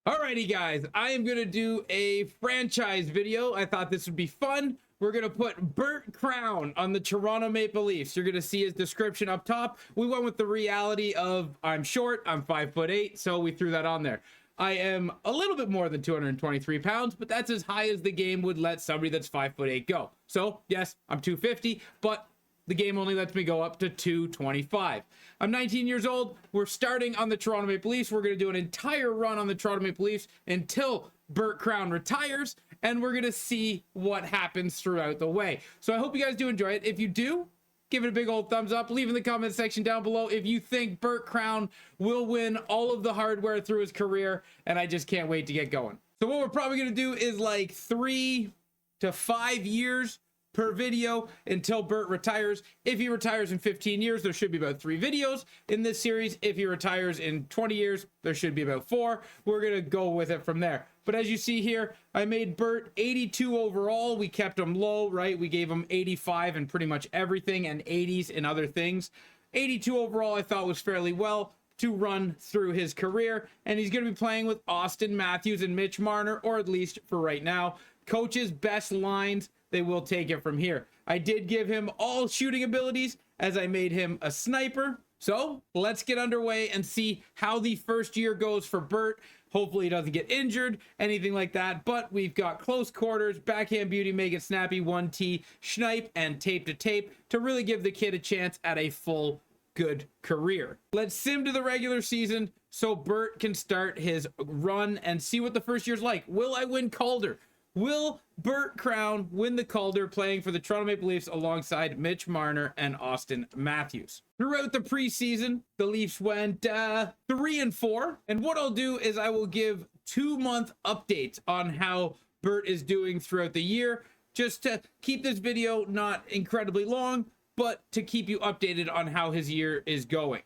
Alrighty guys, I am gonna do a franchise video. I thought this would be fun. We're gonna put Burt Krown on the Toronto Maple Leafs. You're gonna see his description up top. We went with the reality of I'm short, I'm 5'8", so we threw that on there. I am a little bit more than 223 pounds, but that's as high as the game would let somebody that's 5'8" go. So yes, I'm 250, but the game only lets me go up to 225. I'm 19 years old. We're starting on the Toronto Maple Leafs. We're going to do an entire run on the Toronto Maple Leafs until Burt Krown retires, and we're going to see what happens throughout the way. So I hope you guys do enjoy it. If you do, give it a big old thumbs up. Leave in the comment section down below if you think Burt Krown will win all of the hardware through his career, and I just can't wait to get going. So what we're probably going to do is like 3 to 5 years per video until Burt retires. If he retires in 15 years, there should be about 3 videos in this series. If he retires in 20 years, there should be about 4. We're gonna go with it from there. But as you see here, I made Burt 82 overall. We kept him low, right? We gave him 85 in pretty much everything and 80s in other things. 82 overall I thought was fairly well to run through his career, and he's going to be playing with Austin Matthews and Mitch Marner, or at least for right now. Coach's best lines, they will take it from here. I did give him all shooting abilities as I made him a sniper. So let's get underway and see how the first year goes for Burt. Hopefully he doesn't get injured, anything like that. But we've got close quarters, backhand beauty, make it snappy, 1T, schnipe, and tape to tape to really give the kid a chance at a full good career. Let's sim to the regular season so Burt can start his run and see what the first year's like. Will I win Calder? Will Burt Krown win the Calder playing for the Toronto Maple Leafs alongside Mitch Marner and Austin Matthews? Throughout the preseason, the Leafs went 3-4. And what I'll do is I will give 2-month updates on how Burt is doing throughout the year, just to keep this video not incredibly long, but to keep you updated on how his year is going.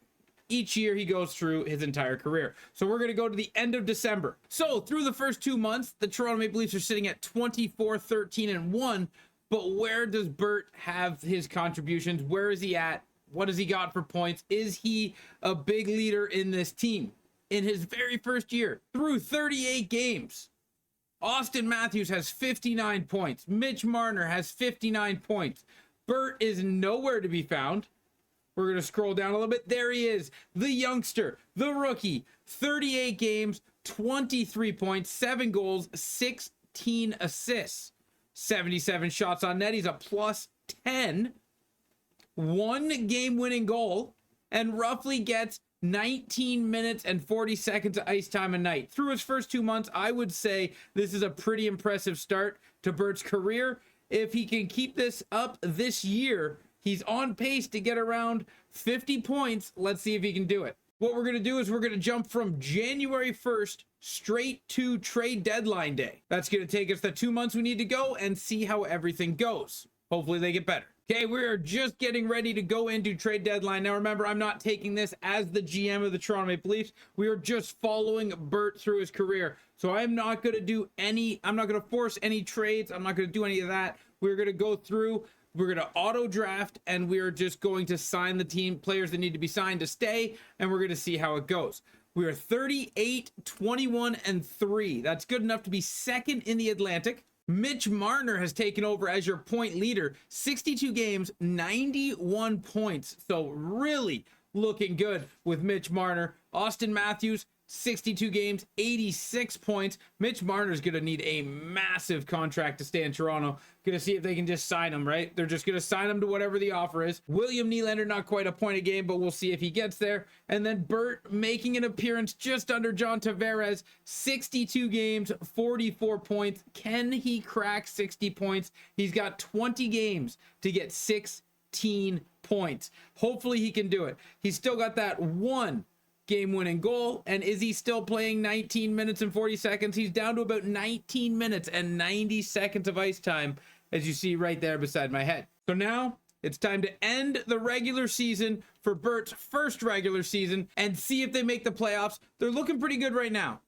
Each year he goes through his entire career. So we're going to go to the end of December. So through the first 2 months, the Toronto Maple Leafs are sitting at 24-13-1. But where does Burt have his contributions? Where is he at? What has he got for points? Is he a big leader in this team? In his very first year, through 38 games, Austin Matthews has 59 points. Mitch Marner has 59 points. Burt is nowhere to be found. We're going to scroll down a little bit. There he is, the youngster, the rookie, 38 games, 23 points, 7 goals, 16 assists, 77 shots on net. He's a +10, 1 game-winning goal, and roughly gets 19 minutes and 40 seconds of ice time a night. Through his first 2 months, I would say this is a pretty impressive start to Burt's career. If he can keep this up this year, he's on pace to get around 50 points. Let's see if he can do it. What we're going to do is we're going to jump from January 1st straight to trade deadline day. That's going to take us the 2 months we need to go and see how everything goes. Hopefully they get better. Okay, we are just getting ready to go into trade deadline. Now remember, I'm not taking this as the GM of the Toronto Maple Leafs. We are just following Burt through his career. So I'm not going to do I'm not going to force any trades. I'm not going to do any of that. We're going to go through. We're going to auto draft, and we're just going to sign the team players that need to be signed to stay, and we're going to see how it goes. We are 38, 21, and 3. That's good enough to be second in the Atlantic. Mitch Marner has taken over as your point leader. 62 games, 91 points. So really looking good with Mitch Marner. Austin Matthews, 62 games, 86 points. Mitch Marner's going to need a massive contract to stay in Toronto. Going to see if they can just sign him, right? They're just going to sign him to whatever the offer is. William Nylander, not quite a point a game, but we'll see if he gets there. And then Burt making an appearance just under John Tavares, 62 games, 44 points. Can he crack 60 points? He's got 20 games to get 16 points. Hopefully he can do it. He's still got that 1 game-winning goal. And is he still playing 19 minutes and 40 seconds? He's down to about 19 minutes and 90 seconds of ice time, as you see right there beside my head. So now it's time to end the regular season for Burt's first regular season and see if they make the playoffs. They're looking pretty good right now.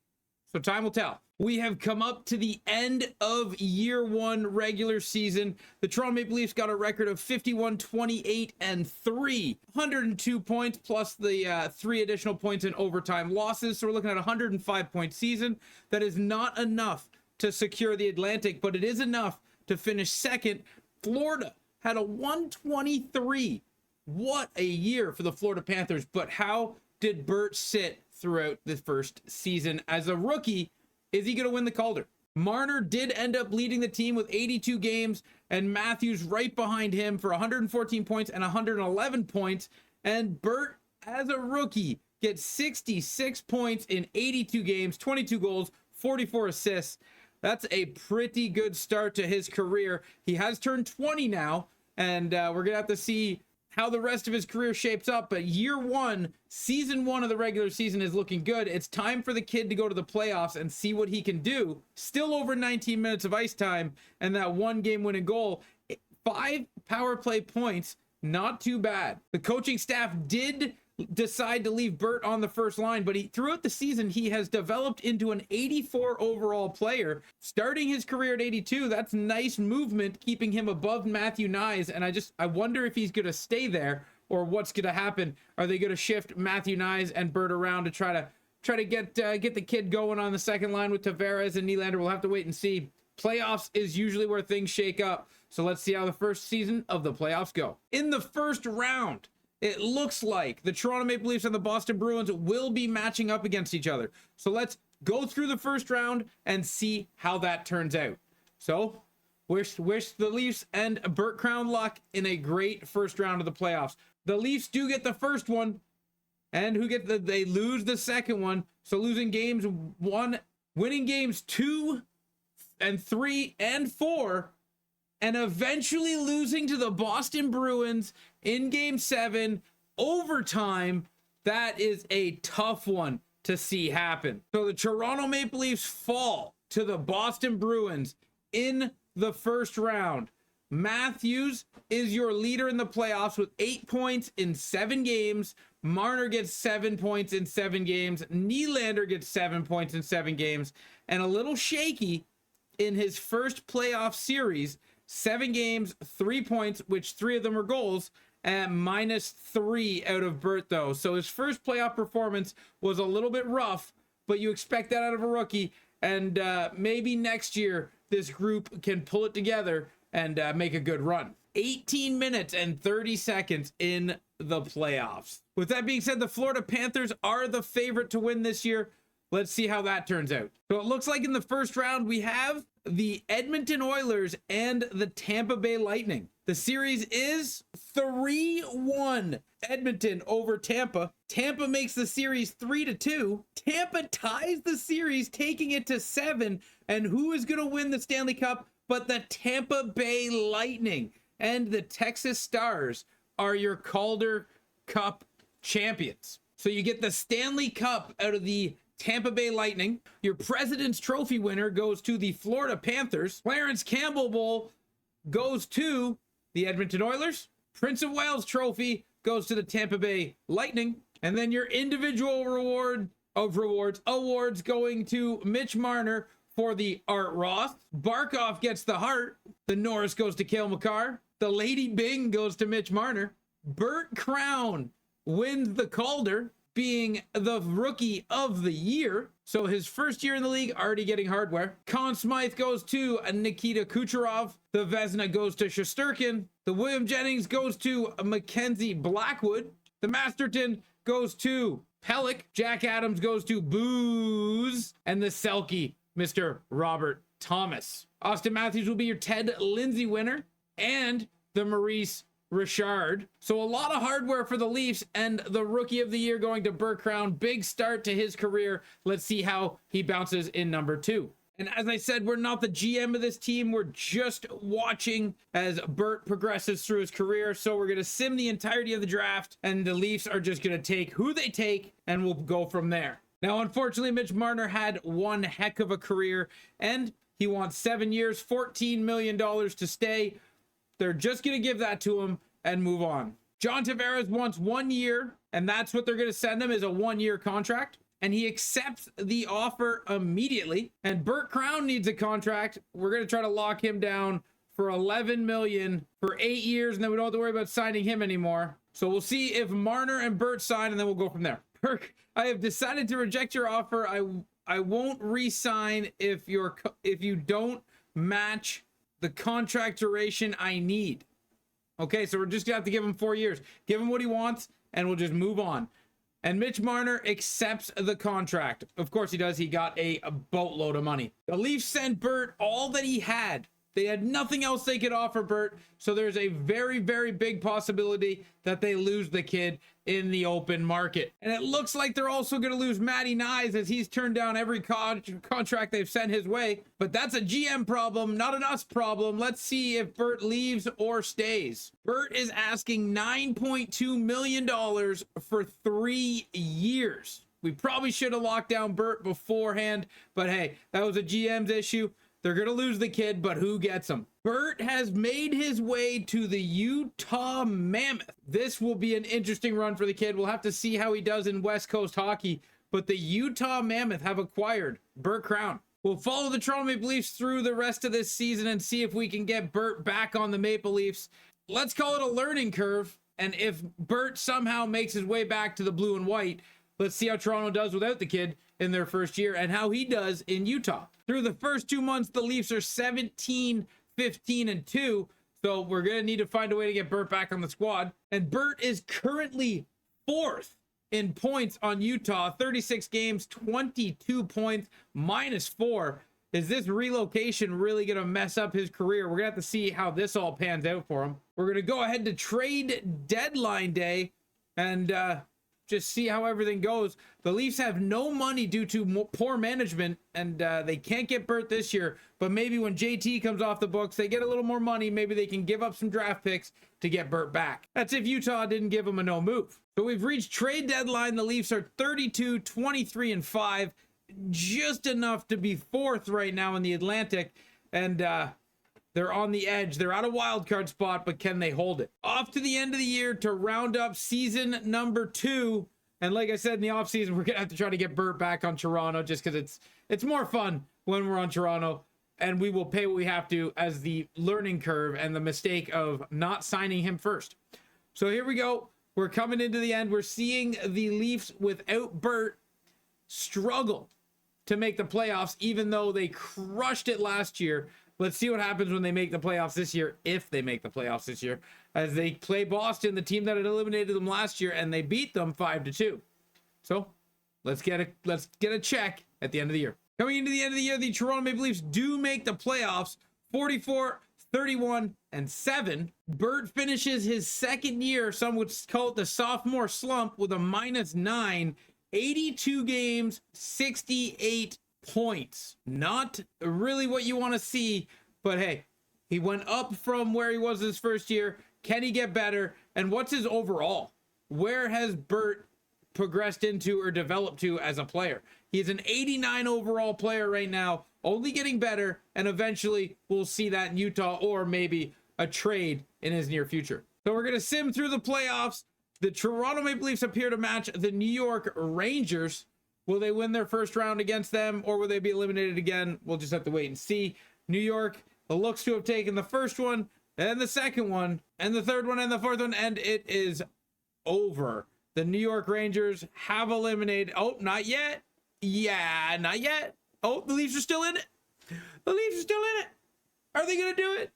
So time will tell. We have come up to the end of year one regular season. The Toronto Maple Leafs got a record of 51, 28, and 3. 102 points plus the 3 additional points in overtime losses. So we're looking at a 105-point season. That is not enough to secure the Atlantic, but it is enough to finish second. Florida had a 123. What a year for the Florida Panthers. But how did Burt sit throughout the first season as a rookie? Is he going to win the Calder? Marner did end up leading the team with 82 games, and Matthews right behind him for 114 points and 111 points. And Burt, as a rookie, gets 66 points in 82 games, 22 goals, 44 assists. That's a pretty good start to his career. He has turned 20 now, and we're going to have to see how the rest of his career shapes up. But year one, season one of the regular season is looking good. It's time for the kid to go to the playoffs and see what he can do. Still over 19 minutes of ice time and that 1 game winning goal. 5 power play points, not too bad. The coaching staff did decide to leave Burt on the first line, but throughout the season, he has developed into an 84 overall player. Starting his career at 82, that's nice movement, keeping him above Matthew Knies. And I wonder if he's going to stay there or what's going to happen. Are they going to shift Matthew Knies and Burt around to try to get the kid going on the second line with Tavares and Nylander? We'll have to wait and see. Playoffs is usually where things shake up. So let's see how the first season of the playoffs go. In the first round, it looks like the Toronto Maple Leafs and the Boston Bruins will be matching up against each other. So let's go through the first round and see how that turns out. So wish the Leafs and Burt Krown luck in a great first round of the playoffs. The Leafs do get the first one, and they lose the second one. So losing games 1, winning games 2 and 3 and 4, and eventually losing to the Boston Bruins in game 7, overtime. That is a tough one to see happen. So the Toronto Maple Leafs fall to the Boston Bruins in the first round. Matthews is your leader in the playoffs with 8 points in 7 games. Marner gets 7 points in 7 games. Nylander gets 7 points in 7 games. And a little shaky in his first playoff series. 7 games, 3 points, which 3 of them were goals, and -3 out of Burt, though. So his first playoff performance was a little bit rough, but you expect that out of a rookie. And maybe next year, this group can pull it together and make a good run. 18 minutes and 30 seconds in the playoffs. With that being said, the Florida Panthers are the favorite to win this year. Let's see how that turns out. So it looks like in the first round, we have the Edmonton Oilers and the Tampa Bay Lightning. The series is 3-1 Edmonton over Tampa. Tampa makes the series 3-2. Tampa ties the series, taking it to 7. And who is going to win the Stanley Cup but the Tampa Bay Lightning? And the Texas Stars are your Calder Cup champions. So you get the Stanley Cup out of the Tampa Bay Lightning. Your President's Trophy winner goes to the Florida Panthers. Clarence Campbell Bowl goes to the Edmonton Oilers. Prince of Wales Trophy goes to the Tampa Bay Lightning. And then your individual awards going to Mitch Marner for the Art Roth. Barkov gets the Hart. The Norris goes to Cale Makar. The Lady Bing goes to Mitch Marner. Burt Krown wins the Calder, being the rookie of the year. So his first year in the league, already getting hardware. Conn Smythe goes to Nikita Kucherov. The Vezina goes to Shesterkin. The William Jennings goes to Mackenzie Blackwood. The Masterton goes to Pellick. Jack Adams goes to Booze. And the Selke, Mr. Robert Thomas. Austin Matthews will be your Ted Lindsay winner. And the Maurice Richard. So a lot of hardware for the Leafs, and the rookie of the year going to Burt Krown. Big start to his career. Let's see how he bounces in number 2. And as I said, we're not the GM of this team. We're just watching as Burt progresses through his career. So we're going to sim the entirety of the draft, and the Leafs are just going to take who they take, and we'll go from there. Now, unfortunately, Mitch Marner had one heck of a career, and he wants 7 years, $14 million to stay. They're just going to give that to him and move on. John Tavares wants 1 year, and that's what they're going to send him, is a 1-year contract. and he accepts the offer immediately. And Burt Krown needs a contract. We're going to try to lock him down for 11 million for 8 years, and then we don't have to worry about signing him anymore. So we'll see if Marner and Burt sign, and then we'll go from there. Burt, I have decided to reject your offer. I won't re-sign if you don't match the contract duration I need. Okay, so we're just gonna have to give him 4 years. Give him what he wants, and we'll just move on. And Mitch Marner accepts the contract. Of course he does. He got a boatload of money. The Leafs sent Burt all that he had. They had nothing else they could offer Burt, so there's a very, very big possibility that they lose the kid in the open market. And it looks like they're also going to lose Matty Nyes, as he's turned down every contract they've sent his way. But that's a GM problem, not an us problem. Let's see if Burt leaves or stays. Burt is asking $9.2 million for 3 years. We probably should have locked down Burt beforehand, but hey, that was a GM's issue. They're going to lose the kid, but who gets him? Burt has made his way to the Utah Mammoth. This will be an interesting run for the kid. We'll have to see how he does in West Coast hockey, but the Utah Mammoth have acquired Burt Krown. We'll follow the Toronto Maple Leafs through the rest of this season and see if we can get Burt back on the Maple Leafs. Let's call it a learning curve, and if Burt somehow makes his way back to the blue and white, let's see how Toronto does without the kid in their first year and how he does in Utah. Through the first 2 months, the Leafs are 17, 15, and 2. So we're going to need to find a way to get Burt back on the squad. And Burt is currently 4th in points on Utah. 36 games, 22 points, -4. Is this relocation really going to mess up his career? We're going to have to see how this all pans out for him. We're going to go ahead to trade deadline day and just see how everything goes. The Leafs have no money due to poor management, and they can't get Burt this year, but maybe when JT comes off the books, they get a little more money. Maybe they can give up some draft picks to get Burt back. That's if Utah didn't give him a no move. So we've reached trade deadline. The Leafs are 32, 23, and 5, just enough to be 4th right now in the Atlantic, and they're on the edge. They're out of wild card spot, but can they hold it? Off to the end of the year to round up season number 2. And like I said, in the offseason, we're going to have to try to get Burt back on Toronto just because it's more fun when we're on Toronto. And we will pay what we have to as the learning curve and the mistake of not signing him first. So here we go. We're coming into the end. We're seeing the Leafs without Burt struggle to make the playoffs, even though they crushed it last year. Let's see what happens when they make the playoffs this year, if they make the playoffs this year, as they play Boston, the team that had eliminated them last year, and they beat them 5-2. So let's get a check at the end of the year. Coming into the end of the year, the Toronto Maple Leafs do make the playoffs, 44, 31, and 7. Burt finishes his second year, some would call it the sophomore slump, with a -9, 82 games, 68 points. Not really what you want to see, but hey, he went up from where he was his first year. Can he get better? And what's his overall? Where has Burt progressed into or developed to as a player? He's an 89 overall player right now, only getting better, and eventually we'll see that in Utah or maybe a trade in his near future. So we're going to sim through the playoffs. The Toronto Maple Leafs appear to match the New York Rangers. Will they win their first round against them, or will they be eliminated again? We'll just have to wait and see. New York looks to have taken the first one, and the second one, and the third one, and the fourth one, and it is over. The New York Rangers have eliminated. Oh, not yet. Yeah, not yet. Oh, the Leafs are still in it. The Leafs are still in it. Are they going to do it?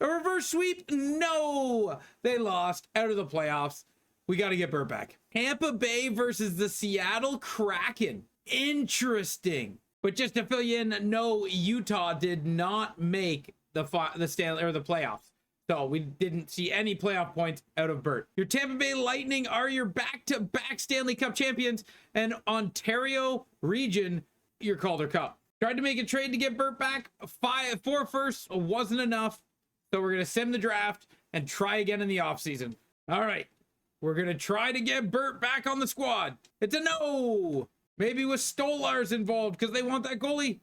A reverse sweep? No. They lost out of the playoffs. We got to get Burt back. Tampa Bay versus the Seattle Kraken. Interesting. But just to fill you in, no, Utah did not make the playoffs. So we didn't see any playoff points out of Burt. Your Tampa Bay Lightning are your back-to-back Stanley Cup champions, and Ontario region, your Calder Cup. Tried to make a trade to get Burt back. 4 firsts wasn't enough. So we're going to sim the draft and try again in the offseason. All right. We're going to try to get Burt back on the squad. It's a no. Maybe with Stolarz involved because they want that goalie.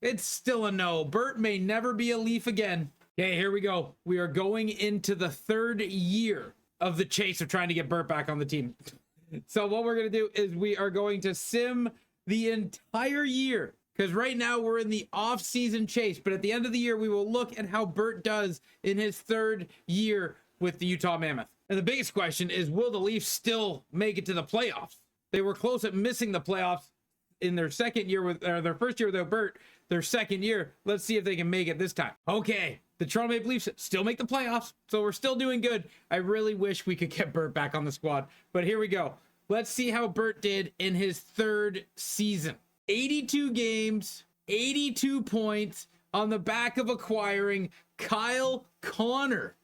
It's still a no. Burt may never be a Leaf again. Okay, here we go. We are going into the 3rd year of the chase of trying to get Burt back on the team. So what we're going to do is we are going to sim the entire year, because right now we're in the off-season chase, but at the end of the year, we will look at how Burt does in his third year with the Utah Mammoth. And the biggest question is, will the Leafs still make it to the playoffs? They were close at missing the playoffs in their second year with, or their first year without Burt, their second year. Let's see if they can make it this time. Okay, the Toronto Maple Leafs still make the playoffs, so we're still doing good. I really wish we could get Burt back on the squad, but here we go. Let's see how Burt did in his third season. 82 games, 82 points on the back of acquiring Kyle Connor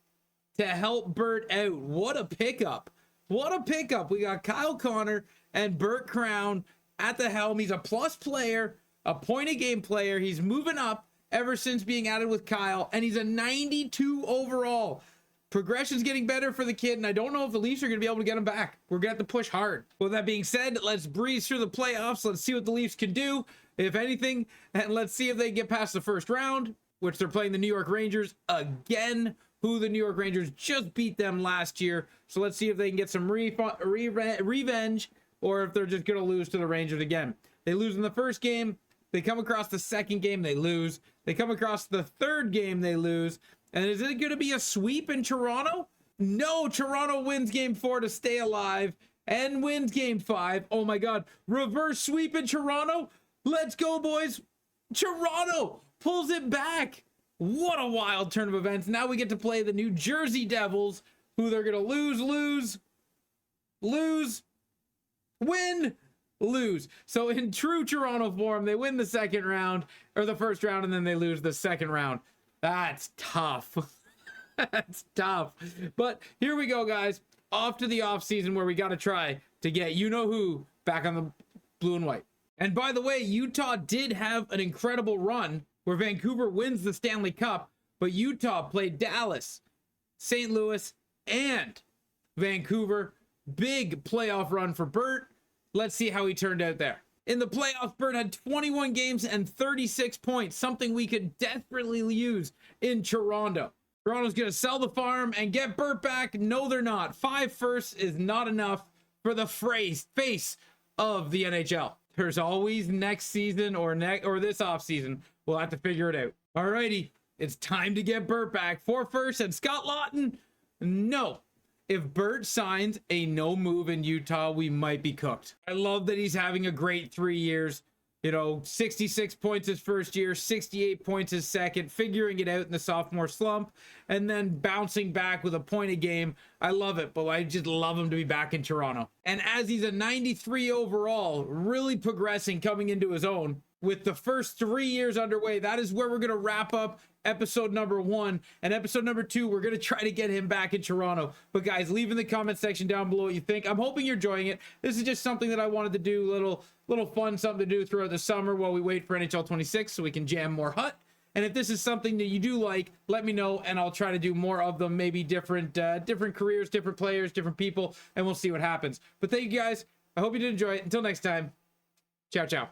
to help Burt out. What a pickup. What a pickup. We got Kyle Connor and Burt Krown at the helm. He's a plus player, a point a game player. He's moving up ever since being added with Kyle, and he's a 92 overall. Progression's getting better for the kid, and I don't know if the Leafs are going to be able to get him back. We're going to have to push hard. With that being said, let's breeze through the playoffs. Let's see what the Leafs can do, if anything, and let's see if they get past the first round, which they're playing the New York Rangers again, who the New York Rangers just beat them last year. So let's see if they can get some revenge, or if they're just going to lose to the Rangers again. They lose in the first game. They come across the second game, they lose. They come across the third game, they lose. And is it going to be a sweep in Toronto? No, Toronto wins game 4 to stay alive and wins game 5. Oh my God, reverse sweep in Toronto. Let's go, boys. Toronto pulls it back. What a wild turn of events. Now we get to play the New Jersey Devils, who they're going to lose, win, lose. So in true Toronto form, they win the second round, or the first round, and then they lose the second round. That's tough. That's tough. But here we go, guys. Off to the off season, where we got to try to get you-know-who back on the blue and white. And by the way, Utah did have an incredible run where Vancouver wins the Stanley Cup, but Utah played Dallas, St. Louis, and Vancouver. Big playoff run for Burt. Let's see how he turned out there. In the playoffs, Burt had 21 games and 36 points, something we could desperately use in Toronto. Toronto's going to sell the farm and get Burt back. No, they're not. 5 firsts is not enough for the face of the NHL. There's always next season or this offseason. We'll have to figure it out. Alrighty, it's time to get Burt back. 4 firsts and Scott Laughton? No. If Burt signs a no move in Utah, we might be cooked. I love that he's having a great 3 years. You know, 66 points his first year, 68 points his second, figuring it out in the sophomore slump, and then bouncing back with a point a game. I love it, but I just love him to be back in Toronto. And as he's a 93 overall, really progressing, coming into his own, with the first 3 years underway, that is where we're going to wrap up episode number 1. And episode number 2, we're going to try to get him back in Toronto. But guys, leave in the comment section down below what you think. I'm hoping you're enjoying it. This is just something that I wanted to do, little fun, something to do throughout the summer while we wait for NHL 26 so we can jam more Hut. And if this is something that you do like, let me know, and I'll try to do more of them, maybe different careers, different players, different people, and we'll see what happens. But thank you guys. I hope you did enjoy it. Until next time, ciao, ciao.